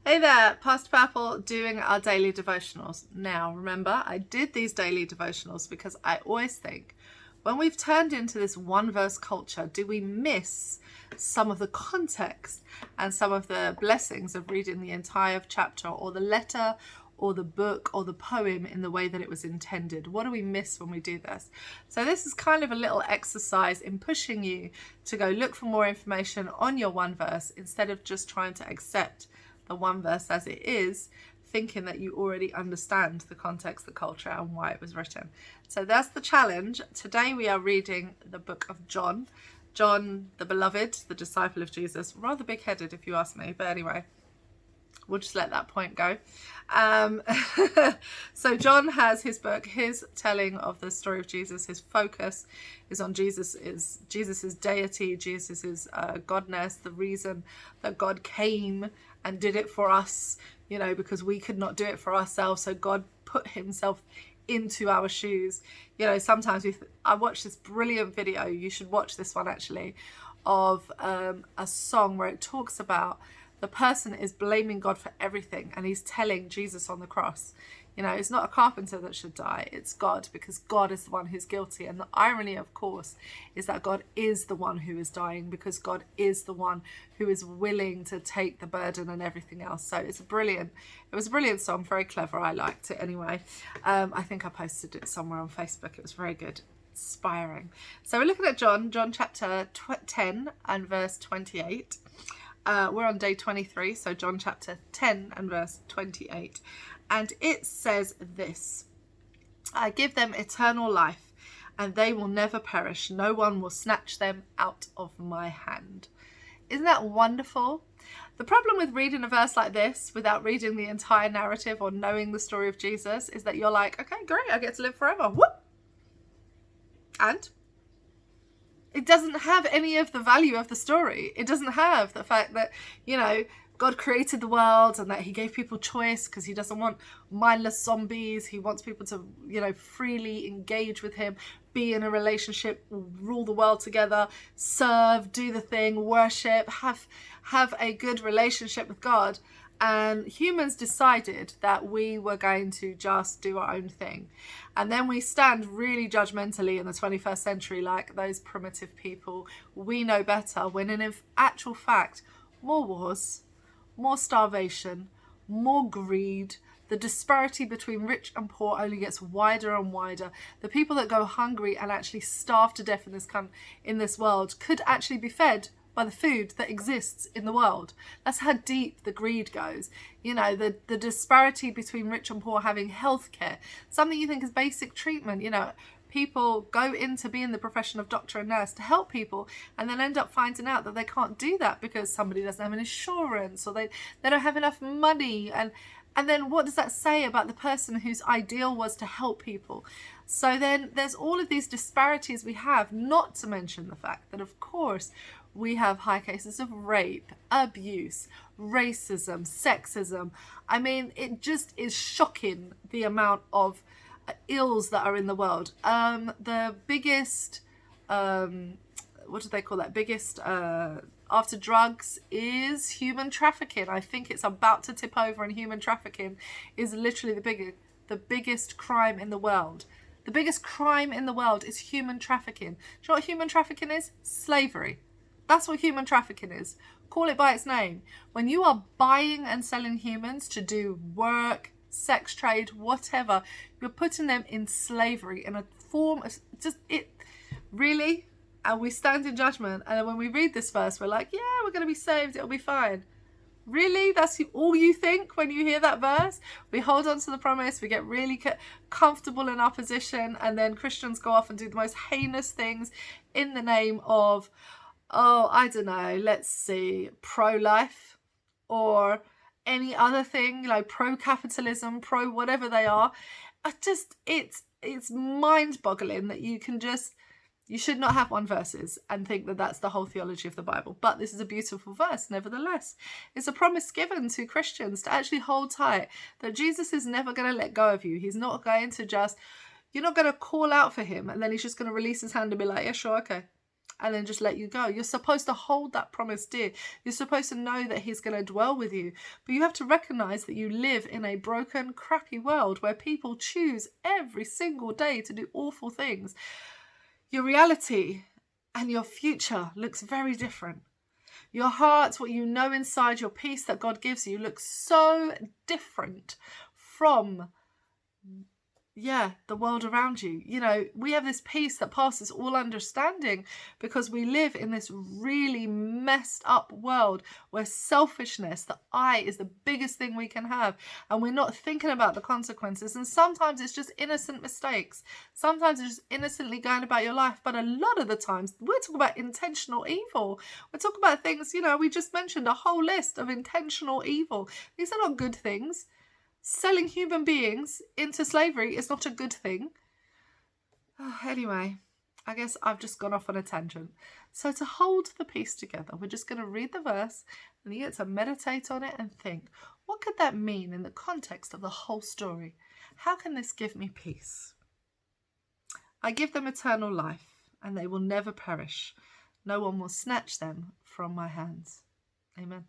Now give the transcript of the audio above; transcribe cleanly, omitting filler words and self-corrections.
Hey there, Pastor Papel doing our daily devotionals. Now, remember, I did these daily devotionals because I always think when we've turned into this one verse culture, do we miss some of the context and some of the blessings of reading the entire chapter or the letter or the book or the poem in the way that it was intended? What do we miss when we do this? So this is kind of a little exercise in pushing you to go look for more information on your one verse instead of just trying to accept the one verse as it is, thinking that you already understand the context, the culture, and why it was written. So that's the challenge. Today we are reading the book of John. John, the beloved, the disciple of Jesus. Rather big-headed if you ask me, but anyway, we'll just let that point go. So John has his book, his telling of the story of Jesus. His focus is on Jesus's deity, Jesus's godness, the reason that God came and did it for us, because we could not do it for ourselves. So God put himself into our shoes. Sometimes I watched this brilliant video, you should watch this one actually, of a song where it talks about the person is blaming God for everything and he's telling Jesus on the cross, it's not a carpenter that should die, it's God, because God is the one who's guilty. And the irony, of course, is that God is the one who is dying because God is the one who is willing to take the burden and everything else. So it was a brilliant song, very clever. I liked it anyway. I think I posted it somewhere on Facebook. It was very good, inspiring. So we're looking at John chapter 10 and verse 28. We're on day 23, so John chapter 10 and verse 28. And it says this: I give them eternal life, and they will never perish. No one will snatch them out of my hand. Isn't that wonderful? The problem with reading a verse like this without reading the entire narrative or knowing the story of Jesus is that you're like, okay, great, I get to live forever. Whoop! And it doesn't have any of the value of the story. It doesn't have the fact that, God created the world and that he gave people choice because he doesn't want mindless zombies. He wants people to, freely engage with him, be in a relationship, rule the world together, serve, do the thing, worship, have a good relationship with God. And humans decided that we were going to just do our own thing. And then we stand really judgmentally in the 21st century like those primitive people. We know better, when in actual fact, more wars, more starvation, more greed, the disparity between rich and poor only gets wider and wider. The people that go hungry and actually starve to death in this world could actually be fed by the food that exists in the world. That's how deep the greed goes. The disparity between rich and poor having healthcare, something you think is basic treatment. People go into being the profession of doctor and nurse to help people and then end up finding out that they can't do that because somebody doesn't have an insurance or they don't have enough money. And then what does that say about the person whose ideal was to help people? So then there's all of these disparities we have, not to mention the fact that, of course, we have high cases of rape, abuse, racism, sexism. I mean, it just is shocking the amount of ills that are in the world. The biggest, what do they call that? Biggest after drugs is human trafficking. I think it's about to tip over, and human trafficking is literally the biggest crime in the world. The biggest crime in the world is human trafficking. Do you know what human trafficking is? Slavery. That's what human trafficking is. Call it by its name. When you are buying and selling humans to do work, sex trade, whatever, you're putting them in slavery in a form of really. And we stand in judgment, and then when we read this verse we're like, yeah, we're going to be saved, it'll be fine. Really? That's all you think when you hear that verse? We hold on to the promise, we get really comfortable in our position, and then Christians go off and do the most heinous things in the name of, I don't know, let's see, pro-life or any other thing, pro-capitalism, pro-whatever they are. It's mind-boggling that you should not have one verses and think that that's the whole theology of the Bible. But this is a beautiful verse, nevertheless. It's a promise given to Christians to actually hold tight, that Jesus is never going to let go of you. He's not going to you're not going to call out for him and then he's just going to release his hand and be like, yeah, sure, okay. and then just let you go. You're supposed to hold that promise dear. You're supposed to know that he's going to dwell with you. But you have to recognize that you live in a broken, crappy world where people choose every single day to do awful things. Your reality and your future looks very different. Your heart, what you know inside, your peace that God gives you, looks so different from the world around you. You know, we have this peace that passes all understanding because we live in this really messed up world where selfishness, the I, is the biggest thing we can have, and we're not thinking about the consequences. And sometimes it's just innocent mistakes. Sometimes it's just innocently going about your life. But a lot of the times we're talking about intentional evil. We're talking about things, you know, we just mentioned a whole list of intentional evil. These are not good things. Selling human beings into slavery is not a good thing. Anyway, I guess I've just gone off on a tangent. So to hold the piece together, we're just going to read the verse and you get to meditate on it and think, what could that mean in the context of the whole story? How can this give me peace? I give them eternal life and they will never perish. No one will snatch them from my hands. Amen.